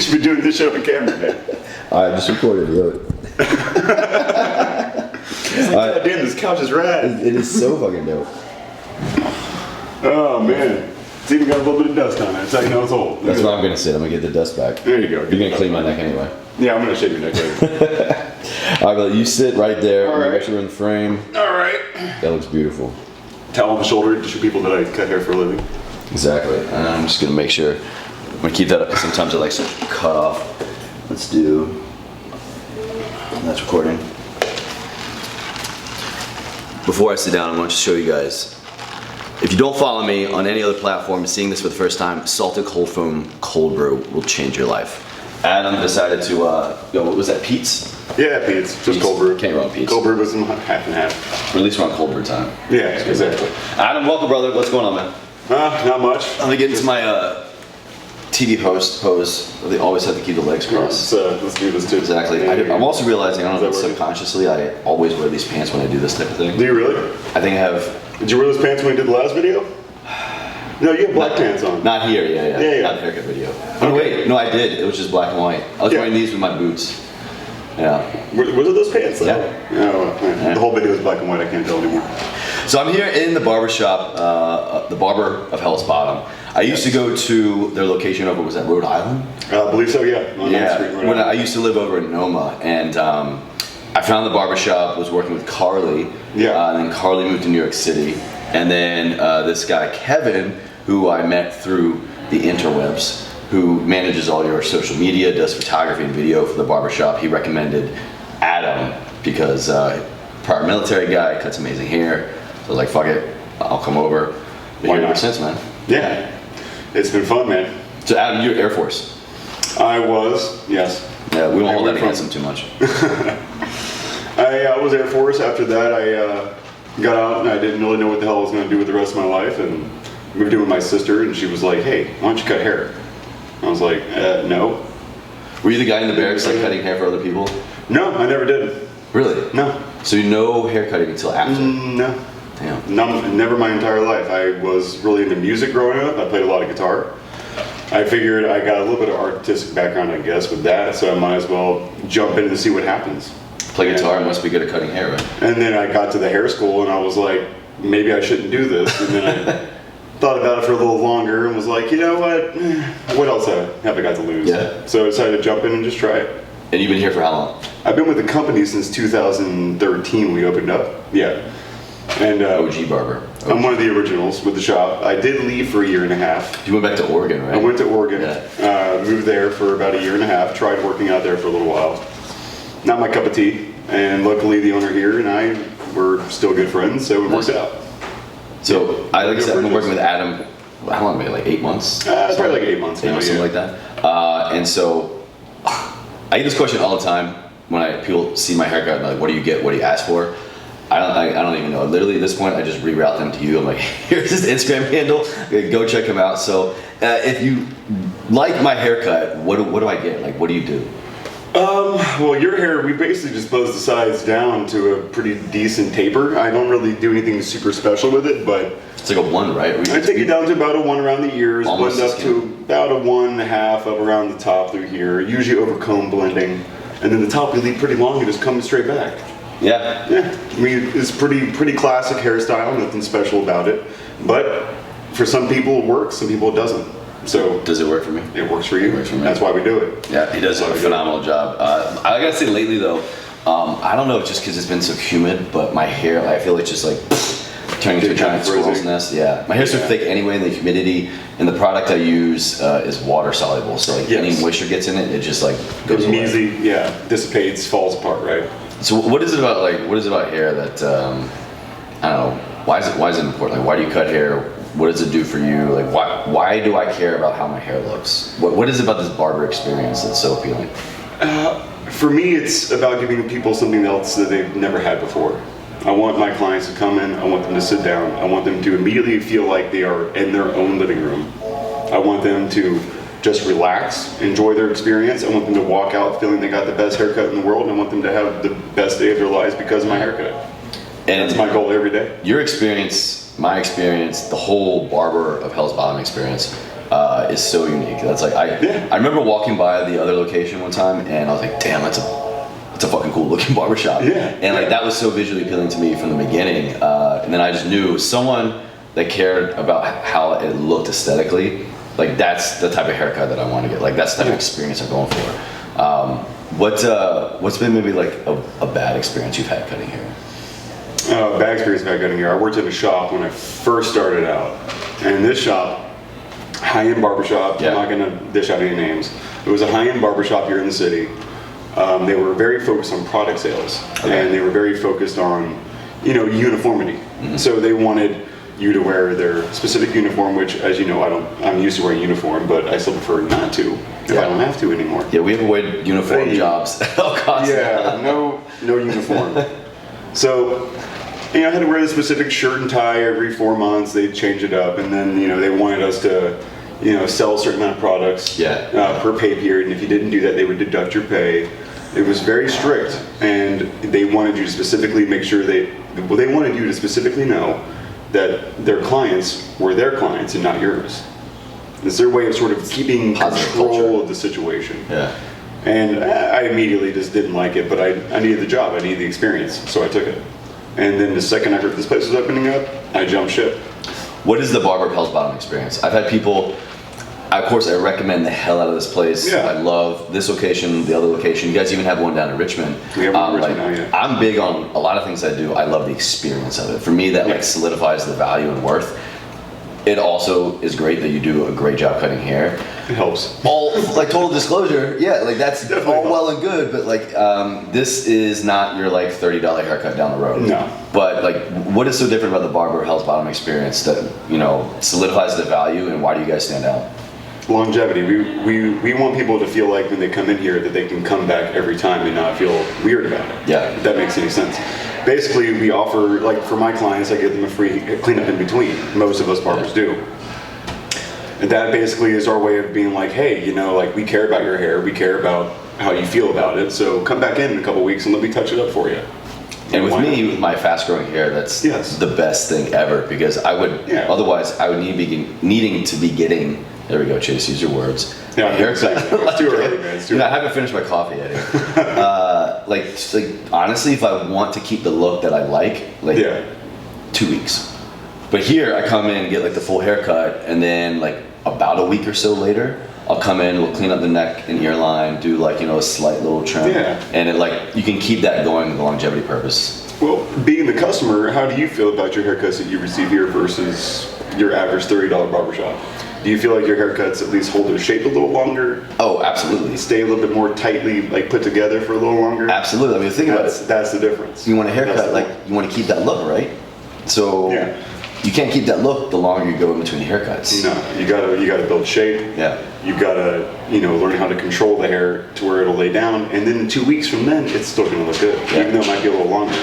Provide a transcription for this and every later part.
should be doing this shit on camera, man. I just recorded it. God damn, this couch is rad. It is so fucking dope. Oh man, it's even got a little bit of dust on it. That's how you know it's old. That's where I'm gonna sit. I'm gonna get the dust back. There you go. You're gonna clean my neck anyway. Yeah, I'm gonna shave your neck later. All right, well, you sit right there. All right. Make sure we're in the frame. All right. That looks beautiful. Towel on the shoulder to show people that I cut hair for a living. Exactly. And I'm just gonna make sure. I'm gonna keep that up because sometimes I like to cut off. Let's do. That's recording. Before I sit down, I want to show you guys. If you don't follow me on any other platform, seeing this for the first time, salted cold foam cold brew will change your life. Adam decided to, what was that, Pete's? Yeah, Pete's. Just cold brew. Can't go on Pete's. Cold brew was half and half. Or at least we're on cold brew time. Yeah, exactly. Adam, welcome, brother. What's going on, man? Not much. I'm gonna get into my TV host pose. They always have to keep the legs crossed. Let's do this too. Exactly. I'm also realizing, I don't know if subconsciously, I always wear these pants when I do this type of thing. Do you really? I think I have. Did you wear those pants when we did the last video? No, you have black pants on. Not here, yeah. Yeah. Not the haircut video. Oh, wait, no, I did. It was just black and white. I was wearing these with my boots. Yeah. Were those pants though? Yeah. Oh, yeah. The whole video is black and white. I can't tell anymore. So I'm here in the barber shop, the Barber of Hell's Bottom. I used to go to their location over, was that Rhode Island? I believe so, yeah. On Yeah, when I used to live over in Noma, and I found the barber shop, was working with Carly, and then Carly moved to New York City, and then this guy, Kevin, who I met through the interwebs, who manages all your social media, does photography and video for the barber shop, he recommended Adam, because prior military guy, cuts amazing hair, so I was like, fuck it, I'll come over. Been here ever since, man. Yeah, it's been fun, man. So Adam, you're Air Force. I was, yes. Yeah, we won't hold that against him too much. I was Air Force. After that, I got out and I didn't really know what the hell I was going to do with the rest of my life, and moved in with my sister, and she was like, hey, why don't you cut hair? I was like, no. Were you the guy in the barracks like cutting hair for other people? No, I never did. Really? No. So you know hair cutting until after? No. Damn. No, never my entire life. I was really into music growing up. I played a lot of guitar. I figured I got a little bit of artistic background, I guess, with that, so I might as well jump in to see what happens. Play guitar, must be good at cutting hair, right? And then I got to the hair school and I was like, maybe I shouldn't do this. And then I thought about it for a little longer and was like, you know what else have I got to lose? Yeah. So I decided to jump in and just try it. And you've been here for how long? I've been with the company since 2013 we opened up. Yeah. And OG barber. OG. I'm one of the originals with the shop. I did leave for a year and a half. You went back to Oregon, right? I went to Oregon, Yeah. Moved there for about a year and a half, tried working out there for a little while. Not my cup of tea, and luckily the owner here and I were still good friends, so it worked out. So, like I said, I've been working with Adam, how long, maybe like 8 months? It's probably like 8 months now, something like that. And so, I get this question all the time when people see my haircut, and like, what do you get, what do you ask for? I don't even know. Literally at this point, I just reroute them to you. I'm like, here's his Instagram handle. Go check him out. So if you like my haircut, what do I get? Like, what do you do? Well, your hair, we basically just buzz the sides down to a pretty decent taper. I don't really do anything super special with it, but it's like a 1, right? I take it down to about a 1 around the ears, blend up to about a 1.5 up around the top through here, usually over comb blending, and then the top we leave pretty long and just come straight back. Yeah. Yeah, I mean, it's pretty classic hairstyle, nothing special about it. But for some people it works, some people it doesn't. So does it work for me? It works for you. It works for me. That's why we do it. Yeah, he does a phenomenal job. I gotta say lately though, I don't know if just because it's been so humid, but my hair, I feel like just like turning into a giant squirrel's nest. Yeah, my hair's so thick anyway, and the humidity and the product I use is water soluble. So like any moisture gets in it, it just like goes away. Easy, dissipates, falls apart, right? So what is it about hair that I don't know? Why is it important? Like, why do you cut hair? What does it do for you? Like, why do I care about how my hair looks? What is it about this barber experience that's so appealing? For me, it's about giving people something else that they've never had before. I want my clients to come in. I want them to sit down. I want them to immediately feel like they are in their own living room. I want them to just relax, enjoy their experience. I want them to walk out feeling they got the best haircut in the world, and I want them to have the best day of their lives because of my haircut. And that's my goal every day. Your experience, my experience, the whole Barber of Hell's Bottom experience is so unique. That's like I remember walking by the other location one time, and I was like, damn, that's a fucking cool looking barbershop. And like that was so visually appealing to me from the beginning. And then I just knew someone that cared about how it looked aesthetically. Like that's the type of haircut that I want to get. Like that's the type of experience I'm going for. What's been maybe like a bad experience you've had cutting hair? Bad experience about cutting hair. I worked in a shop when I first started out, and this shop, high-end barbershop. I'm not gonna dish out any names. It was a high-end barbershop here in the city. They were very focused on product sales, and they were very focused on, uniformity. So they wanted you to wear their specific uniform, which, as you know, I'm used to wearing uniform, but I still prefer not to if I don't have to anymore. Yeah, we avoid uniform jobs at all costs. Yeah, no uniform. So, I had to wear the specific shirt and tie every 4 months. They'd change it up, and then they wanted us to sell a certain amount of products per pay period, and if you didn't do that, they would deduct your pay. It was very strict, and they wanted you to specifically make sure they wanted you to specifically know that their clients were their clients and not yours. It's their way of sort of keeping control of the situation. And I immediately just didn't like it, but I needed the job, I needed the experience, so I took it. And then the second I heard this place was opening up, I jumped ship. What is the Barber Pells Bottom experience? I've had people, of course I recommend the hell out of this place. I love this location, the other location. You guys even have one down in Richmond. We have one in Richmond now, I'm big on a lot of things I do. I love the experience of it. For me, that like solidifies the value and worth. It also is great that you do a great job cutting hair. It helps. All like total disclosure, like that's definitely all well and good, but like this is not your like $30 haircut down the road. No. But like, what is so different about the Barber Pells Bottom experience that solidifies the value, and why do you guys stand out? Longevity. We want people to feel like when they come in here that they can come back every time and not feel weird about it. If that makes any sense. Basically, we offer, like for my clients, I give them a free cleanup in between. Most of us barbers do. And that basically is our way of being like, hey, like we care about your hair, we care about how you feel about it, so come back in a couple weeks and let me touch it up for you. And with me, with my fast growing hair, that's the best thing ever, because I would, otherwise I would needing to be getting, there we go, Chase, use your words. Yeah, haircut. It's too early, man. It's too early. I haven't finished my coffee yet. Like honestly, if I want to keep the look that I like 2 weeks. But here I come in and get like the full haircut, and then like about a week or so later, I'll come in, we'll clean up the neck and ear line, do like a slight little trim, and it like you can keep that going with the longevity purpose. Well, being the customer, how do you feel about your haircuts that you receive here versus your average $30 barbershop? Do you feel like your haircuts at least hold their shape a little longer? Oh, absolutely. Stay a little bit more tightly like put together for a little longer? Absolutely. I mean, think about it. That's the difference. You want a haircut, like you want to keep that look, right? So you can't keep that look the longer you go in between haircuts. No, you gotta build shape. You gotta learn how to control the hair to where it'll lay down, and then in 2 weeks from then, it's still gonna look good, even though it might be a little longer.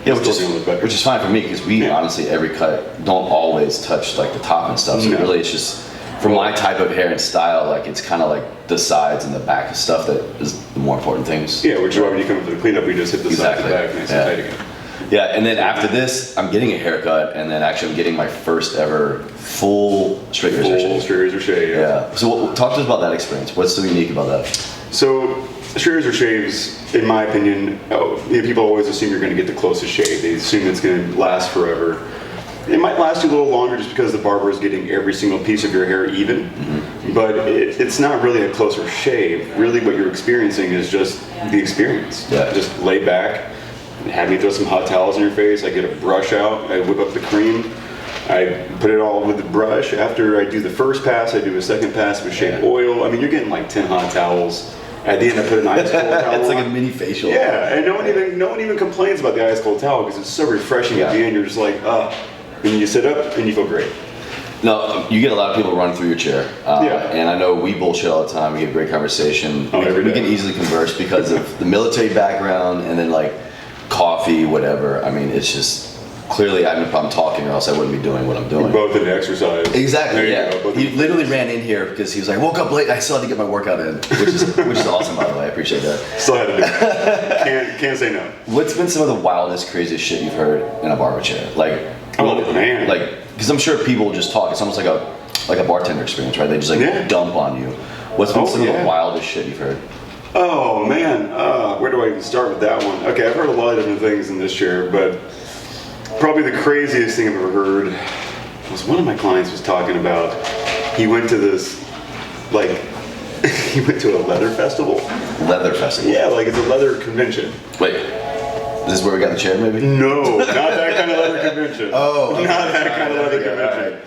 Which is fine for me, because we honestly every cut don't always touch like the top and stuff. So really, it's just for my type of hair and style, like it's kind of like the sides and the back and stuff that is the more important things. Which is why when you come in for the cleanup, we just hit the side and the back nice and tight again. And then after this, I'm getting a haircut, and then actually I'm getting my first ever full straight razor shave. Full straight razor shave. So talk to us about that experience. What's so unique about that? So straight razor shaves, in my opinion, people always assume you're going to get the closest shave. They assume it's going to last forever. It might last you a little longer just because the barber is getting every single piece of your hair even, but it's not really a closer shave. Really what you're experiencing is just the experience. Just lay back, have me throw some hot towels in your face, I get a brush out, I whip up the cream, I put it all with the brush. After I do the first pass, I do a second pass with shave oil. I mean, you're getting like 10 hot towels. At the end, I put an ice cold towel It's like on. a mini facial. And no one even complains about the ice cold towel because it's so refreshing at the end. You're just like, and you sit up and you feel great. No, you get a lot of people running through your chair. And I know we bullshit all the time. We have great conversation. We can easily converse because of the military background and then like coffee, whatever. I mean, it's just clearly I have no problem talking, or else I wouldn't be doing what I'm doing. We're both in exercise. Exactly. He literally ran in here because he was like, woke up late. I still had to get my workout in, which is awesome, by the way. I appreciate that. Still had to do it. Can't say no. What's been some of the wildest, craziest shit you've heard in a barber chair? Like, man. Like, because I'm sure people just talk. It's almost like like a bartender experience, right? They just like dump on you. What's been some of the wildest shit you've heard? Oh man, where do I even start with that one? Okay, I've heard a lot of different things in this chair, but probably the craziest thing I've ever heard was one of my clients was talking about, he went to this, like, he went to a leather festival. Leather festival? Yeah, like it's a leather convention. Wait, this is where we got the chair maybe? No, not that kind of leather convention. Oh. Okay. Not that kind of leather convention. Right.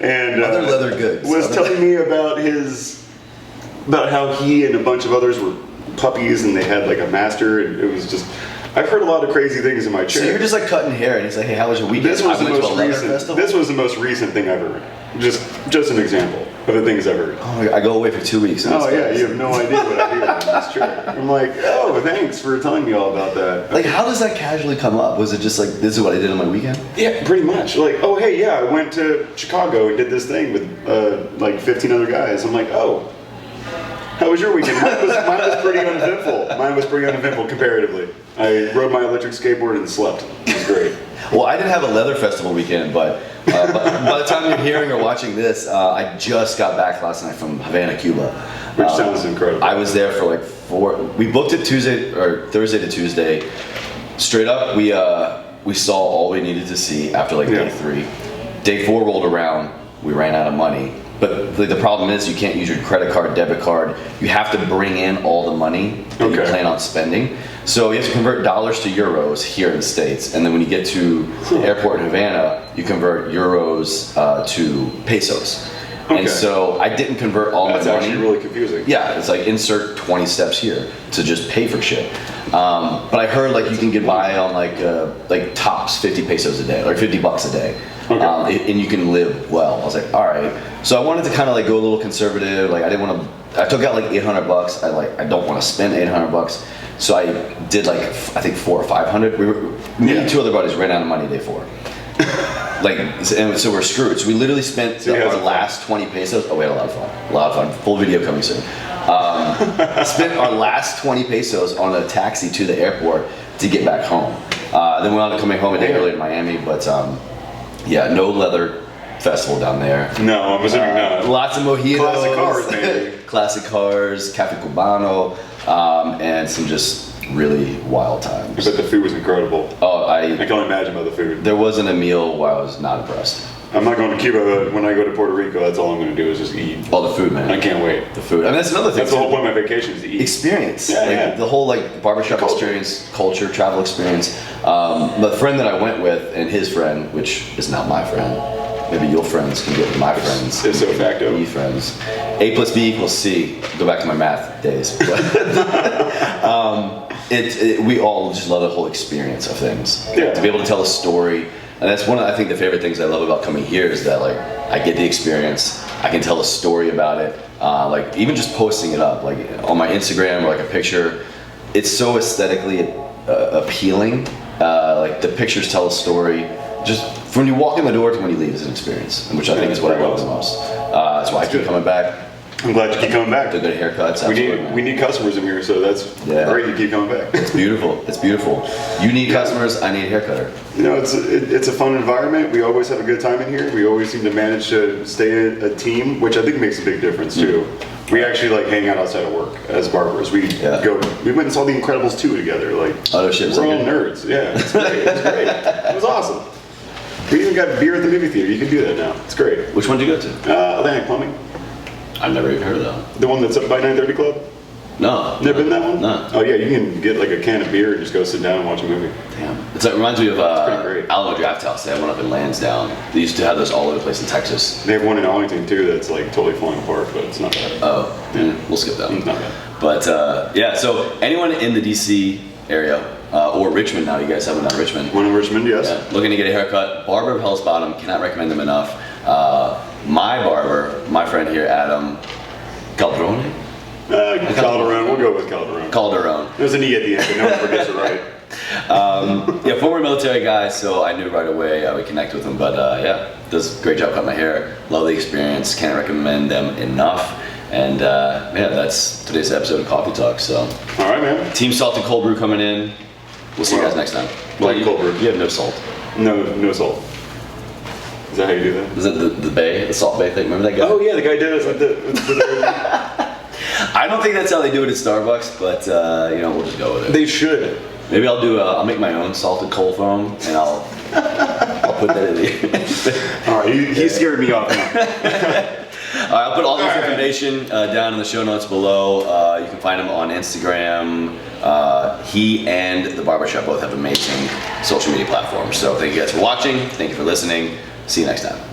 And other leather goods. Was telling me about about how he and a bunch of others were puppies and they had like a master, and it was just, I've heard a lot of crazy things in my chair. So you're just like cutting hair and he's like, hey, how was your weekend? This was the most recent thing I've heard. Just an example of the things I've heard. Oh, I go away for 2 weeks. Oh yeah, you have no idea what I hear in this chair. I'm like, oh, thanks for telling me all about that. Like, how does that casually come up? Was it just like, this is what I did on my weekend? Yeah, pretty much. Like, oh hey, yeah, I went to Chicago and did this thing with like 15 other guys. I'm like, oh. How was your weekend? Mine was pretty uneventful. Mine was pretty uneventful comparatively. I rode my electric skateboard and slept. It was great. Well, I didn't have a leather festival weekend, but by the time you're hearing or watching this, I just got back last night from Havana, Cuba. Which sounds incredible. I was there for like we booked it Thursday to Tuesday. Straight up, we saw all we needed to see after like day 3. Day 4 rolled around, we ran out of money. But the problem is you can't use your credit card, debit card. You have to bring in all the money that you plan on spending. So you have to convert dollars to euros here in the States. And then when you get to the airport in Havana, you convert euros to pesos. Okay. And so I didn't convert all my money. That's actually really confusing. Yeah, it's like insert 20 steps here to just pay for shit. But I heard like you can get by on like tops 50 pesos a day, or 50 bucks a day. Okay. And you can live well. I was like, all right. So I wanted to kind of like go a little conservative. Like I didn't want to. I took out like 800 bucks. I don't want to spend 800 bucks. So I did like I think 400 or 500. Me and 2 other buddies ran out of money day 4. And so we're screwed. So we literally spent our last 20 pesos. Oh, we had a lot of fun. Full video coming soon. Spent our last 20 pesos on a taxi to the airport to get back home. Then we wound up coming home a day early to Miami, but no leather festival down there. No, I'm assuming not. Lots of mojitos. Classic cars, maybe. Classic cars, Cafe Cubano, and some just really wild times. But the food was incredible. Oh, I can only imagine about the food. There wasn't a meal where I was not impressed. I'm not going to Cuba, but when I go to Puerto Rico, that's all I'm going to do is just eat. Oh, the food, man. I can't wait. The food. I mean, that's another thing. That's the whole point of my vacation is to eat. Experience. The whole like barbershop experience, culture, travel experience. The friend that I went with and his friend, which is not my friend. Maybe your friends can get my friends. It's so facto. B friends. A plus B equals C. Go back to my math days. We all just love the whole experience of things. Yeah. To be able to tell a story. And that's one of, I think, the favorite things I love about coming here is that like I get the experience. I can tell a story about it. Like even just posting it up, like on my Instagram or like a picture, it's so aesthetically appealing. Like the pictures tell a story. Just from when you walk in the door to when you leave is an experience, which I think is what I love the most. That's why I keep coming back. I'm glad you keep coming back. The good haircuts. We need customers in here, so that's great. You keep coming back. It's beautiful. It's beautiful. You need customers. I need a haircutter. You know, it's a fun environment. We always have a good time in here. We always seem to manage to stay a team, which I think makes a big difference too. We actually like hang out outside of work as barbers. We went and saw The Incredibles 2 together. Like, oh no shit, we're all nerds. Yeah, it's great. It was great. It was awesome. We even got beer at the movie theater. You can do that now. It's great. Which one did you go to? Atlantic Plumbing. I've never even heard of that. The one that's up by 930 Club? No. Never been that one? No. Oh yeah, you can get like a can of beer and just go sit down and watch a movie. Damn. It reminds me of Alamo Draft House. They had one up in Lansdowne. They used to have those all over the place in Texas. They have one in Arlington too that's like totally falling apart, but it's not bad. Oh, we'll skip that one. It's not bad. But so anyone in the DC area, or Richmond now, you guys haven't done Richmond. One in Richmond, yes. Yeah. Looking to get a haircut, Barber of Hell's Bottom, cannot recommend them enough. My barber, my friend here, Adam, Calderone? Calderone, we'll go with Calderone. Calderone. There's an E at the end, but no one forgets it right. Former military guy, so I knew right away I would connect with him, but does a great job cutting my hair. Love the experience, can't recommend them enough. And that's today's episode of Coffee Talk. So, all right, man. Team Salt and Cold Brew coming in. We'll see you guys next time. Cold brew. You have no salt. No salt. Is that how you do that? Is it the Bay, the Salt Bay thing? Remember that guy? Oh yeah, the guy did it with the I don't think that's how they do it at Starbucks, but you know, we'll just go with it. They should. Maybe I'll make my own salted cold foam, and I'll put that in the. All right, he scared me off now. All right, I'll put all this information down in the show notes below. You can find him on Instagram. He and the Barbershop both have amazing social media platforms. So thank you guys for watching. Thank you for listening. See you next time.